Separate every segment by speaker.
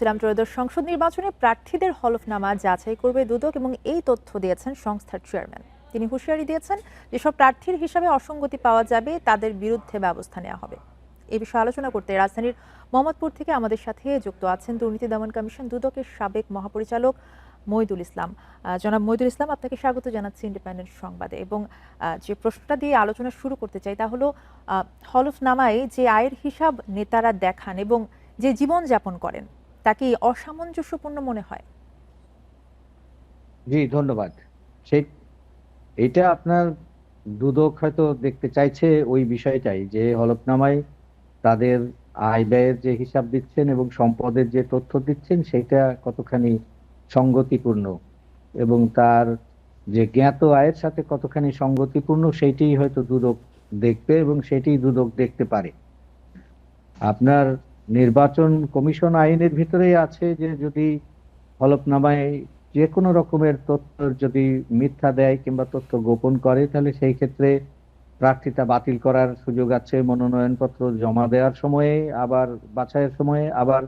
Speaker 1: ছিলাম ত্রয়োদশ সংসদ নির্বাচনে প্রার্থীদের হলফনামা যাচাই করবে দুদক এবং এই তথ্য দিয়েছেন সংস্থার চেয়ারম্যান। তিনি হুঁশিয়ারি দিয়েছেন যেসব প্রার্থীর হিসাবে অসঙ্গতি পাওয়া যাবে তাদের বিরুদ্ধে ব্যবস্থা নেওয়া হবে। এই বিষয়ে আলোচনা করতে রাজধানীর মোহাম্মদপুর থেকে আমাদের সাথে যুক্ত আছেন দুর্নীতি দমন কমিশন দুদকের সাবেক মহাপরিচালক মইদুল ইসলাম। জনাব মইদুল ইসলাম, আপনাকে স্বাগত জানাচ্ছি ইন্ডিপেন্ডেন্ট সংবাদে। এবং যে প্রশ্নটা দিয়ে আলোচনা শুরু করতে চাই তা হলো, হলফনামায় যে আয়ের হিসাব নেতারা দেখান এবং যে জীবন যাপন করেন তা কি অসামঞ্জস্যপূর্ণ মনে হয়?
Speaker 2: জি, ধন্যবাদ। সেই এটা আপনার দুদক হয়তো দেখতে চাইছে ওই বিষয়টাই, যে হলফনামায় তাদের আয় ব্যয়ের যে হিসাব দিচ্ছেন এবং সম্পদের যে তথ্য দিচ্ছেন সেটা কতখানি সঙ্গতিপূর্ণ এবং তার যে জ্ঞাত আয়ের সাথে কতখানি সঙ্গতিপূর্ণ সেইটাই হয়তো দুদক দেখবে এবং সেটাই দুদক দেখতে পারে। আপনার নির্বাচন কমিশন আইনের ভিতরেই আছে যে যদি হলফনামায় যে কোনো রকমের তথ্য যদি মিথ্যা দেয় কিংবা তথ্য গোপন করে তাহলে সেই ক্ষেত্রে প্রার্থিতা বাতিল করার সুযোগ আছে মনোনয়নপত্র জমা দেওয়ার সময়ে, আবার বাছাইয়ের সময়ে, আবার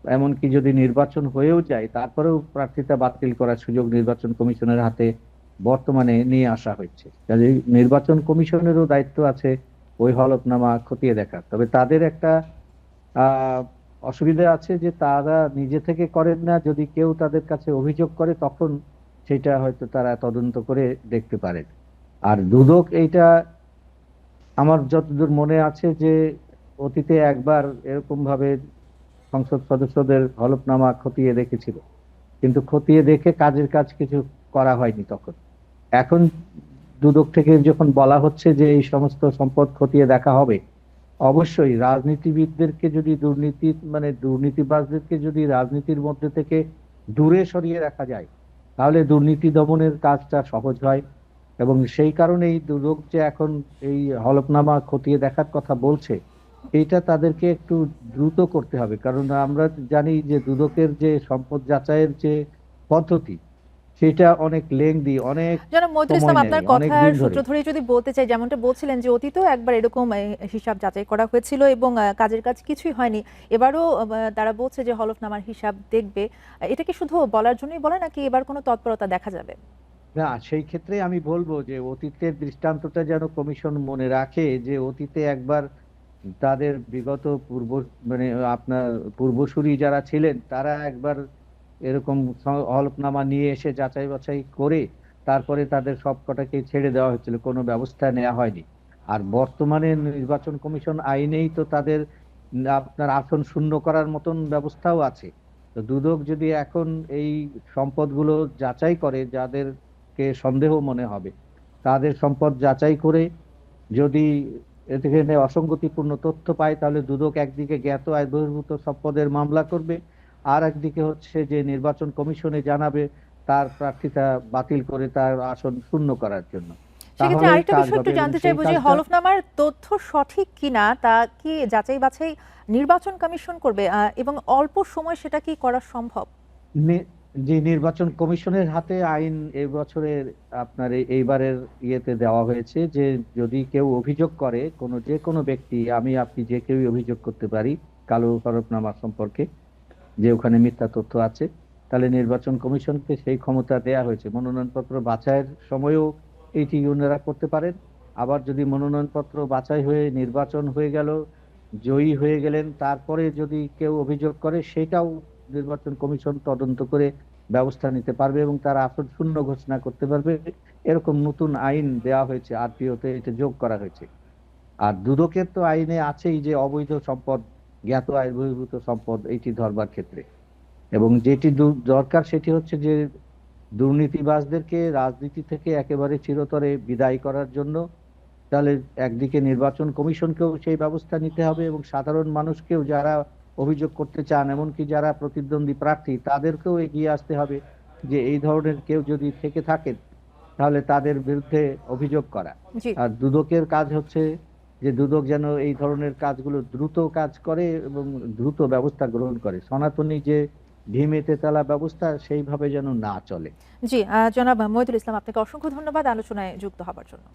Speaker 2: এমনকি যদি নির্বাচন হয়েও যায় তারপরেও প্রার্থিতা বাতিল করার সুযোগ নির্বাচন কমিশনের হাতে বর্তমানে নিয়ে আসা হয়েছে। কাজে নির্বাচন কমিশনেরও দায়িত্ব আছে ওই হলফনামা খতিয়ে দেখার। তবে তাদের একটা অসুবিধা আছে যে তারা নিজে থেকে করেন না, যদি কেউ তাদের কাছে অভিযোগ করে তখন সেটা হয়তো তারা তদন্ত করে দেখতে পারেন। আর দুদক এইটা আমার যতদূর মনে আছে যে অতীতে একবার এরকম ভাবে সংসদ সদস্যদের হলফনামা খতিয়ে দেখেছিল, কিন্তু খতিয়ে দেখে কাজের কাজ কিছু করা হয়নি। তখন এখন দুদক থেকে যখন বলা হচ্ছে যে এই সমস্ত সম্পদ খতিয়ে দেখা হবে, অবশ্যই রাজনীতিবিদদেরকে যদি দুর্নীতিবাজদেরকে যদি রাজনীতির মধ্যে থেকে দূরে সরিয়ে রাখা যায় তাহলে দুর্নীতি দমনের কাজটা সহজ হয়। এবং সেই কারণেই দুদক যে এখন এই হলফনামা খতিয়ে দেখার কথা বলছে, এইটা তাদেরকে একটু দ্রুত করতে হবে। কারণ আমরা জানি যে দুদকের যে সম্পদ যাচাইয়ের যে পদ্ধতি সেটা অনেক লেংদি, অনেক
Speaker 1: জনাব মইদুল
Speaker 2: সময়
Speaker 1: ইসলাম,
Speaker 2: নেয়,
Speaker 1: আপনার
Speaker 2: অনেক
Speaker 1: কথার
Speaker 2: দিন
Speaker 1: সূত্র
Speaker 2: ধরে।
Speaker 1: ধরে যদি বলতে চাই, যেমনটা বলছিলেন যে অতীতেও একবার এরকম হিসাব যাচাই করা হয়েছিল এবং কাজের কাজ কিছুই হয়নি। এবারও তারা বলছে যে হলফনামার হিসাব দেখবে। এটা কি শুধু বলার জন্যই বলে, নাকি এবার কোনো তৎপরতা দেখা যাবে?
Speaker 2: না, সেই ক্ষেত্রে আমি বলবো যে অতীতের দৃষ্টান্তটা যেন কমিশন মনে রাখে, যে অতীতে একবার তাদের বিগত মানে আপনার পূর্বসূরি যারা ছিলেন তারা একবার এরকম হলফনামা নিয়ে এসে যাচাই বাছাই করে তারপরে তাদের সবকটাকে ছেড়ে দেওয়া হয়েছিল, কোনো ব্যবস্থা নেওয়া হয়নি। আর বর্তমানে নির্বাচন কমিশন আইনেই তো তাদের আপনার আসন শূন্য করার মতন ব্যবস্থাও আছে। তো দুদক যদি এখন এই সম্পদগুলো যাচাই করে, যাদেরকে সন্দেহ মনে হবে তাদের সম্পদ যাচাই করে যদি এখানে অসঙ্গতিপূর্ণ তথ্য পায় তাহলে দুদক একদিকে জ্ঞাত আয় বহির্ভূত সম্পদের মামলা করবে, আর একদিকে হচ্ছে যে নির্বাচন কমিশনে জানাবে তার প্রার্থিতা বাতিল করে তার আসন শূন্য করার জন্য।
Speaker 1: সেক্ষেত্রে
Speaker 2: তাহলেই
Speaker 1: আরেকটা
Speaker 2: কাজ
Speaker 1: বিষয়
Speaker 2: হবে
Speaker 1: একটু
Speaker 2: এবং
Speaker 1: জানতে
Speaker 2: সেই
Speaker 1: চাইবো যে
Speaker 2: কাজটা
Speaker 1: হলফনামার তথ্য সঠিক কিনা তা কি যাচাই বাছাই নির্বাচন কমিশন করবে, এবং অল্প সময় সেটা কি করা সম্ভব?
Speaker 2: যে নির্বাচন কমিশনের হাতে আইন এই বছরের আপনার এইবারের ইয়েতে দেওয়া হয়েছে যে যদি কেউ অভিযোগ করে, যে কোনো ব্যক্তি, আমি আপনি যে কেউ অভিযোগ করতে পারি কালো হলফনামা সম্পর্কে যে ওখানে মিথ্যা তথ্য আছে, তাহলে নির্বাচন কমিশনকে সেই ক্ষমতা দেয়া হয়েছে। মনোনয়নপত্র বাছাইয়ের সময়ও এইটি ওনারা করতে পারেন। আবার যদি মনোনয়নপত্র বাছাই হয়ে নির্বাচন হয়ে গেল, জয়ী হয়ে গেলেন, তারপরে যদি কেউ অভিযোগ করে সেটাও নির্বাচন কমিশন তদন্ত করে ব্যবস্থা নিতে পারবে এবং তার আসন শূন্য ঘোষণা করতে পারবে। এরকম নতুন আইন দেওয়া হয়েছে, আরপিওতে এটা যোগ করা হয়েছে। আর দুদকের তো আইনে আছেই যে অবৈধ সম্পদ, জ্ঞাত আয় বহির্ভূত সম্পদ এইটি ধরবার ক্ষেত্রে, এবং যেটি দরকার সেটি হচ্ছে যে দুর্নীতিবাজদেরকে রাজনীতি থেকে একেবারে চিরতরে বিদায় করার জন্য তাহলে একদিকে নির্বাচন কমিশনকেও সেই ব্যবস্থা নিতে হবে এবং সাধারণ মানুষকেও যারা অভিযোগ করতে চান, এমনকি যারা প্রতিদ্বন্দ্বী প্রার্থী, তাদেরকেও এগিয়ে আসতে হবে যে এই ধরনের কেউ যদি থেকে থাকেন তাহলে তাদের বিরুদ্ধে অভিযোগ করা।
Speaker 1: জি।
Speaker 2: আর দুদকের কাজ হচ্ছে যে দুদক যেন এই ধরনের কাজগুলো দ্রুত কাজ করে এবং দ্রুত ব্যবস্থা গ্রহণ করে, সনাতনী যে ঢিমে তেতালা ব্যবস্থা সেইভাবে যেন না চলে।
Speaker 1: জি, জনাব মইদুল ইসলাম, আপনাকে অসংখ্য ধন্যবাদ আলোচনায় যুক্ত হবার জন্য।